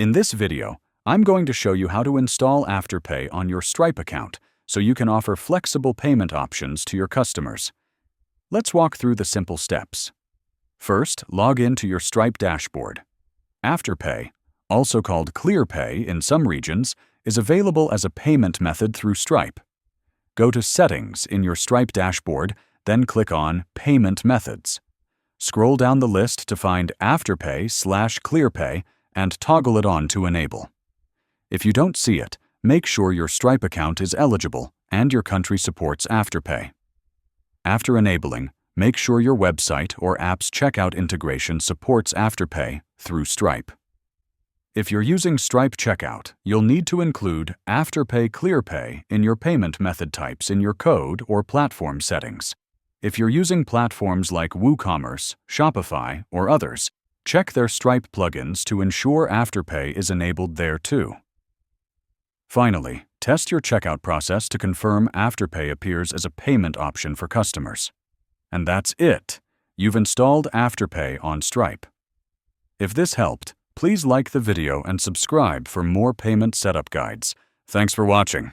In this video, I'm going to show you how to install Afterpay on your Stripe account so you can offer flexible payment options to your customers. Let's walk through the simple steps. First, log in to your Stripe dashboard. Afterpay, also called ClearPay in some regions, is available as a payment method through Stripe. Go to Settings in your Stripe dashboard, then click on Payment Methods. Scroll down the list to find Afterpay/ClearPay and toggle it on to enable. If you don't see it, make sure your Stripe account is eligible and your country supports Afterpay. After enabling, make sure your website or app's checkout integration supports Afterpay through Stripe. If you're using Stripe Checkout, you'll need to include Afterpay ClearPay in your payment method types in your code or platform settings. If you're using platforms like WooCommerce, Shopify, or others, check their Stripe plugins to ensure Afterpay is enabled there too. Finally, test your checkout process to confirm Afterpay appears as a payment option for customers. And that's it! You've installed Afterpay on Stripe. If this helped, please like the video and subscribe for more payment setup guides. Thanks for watching.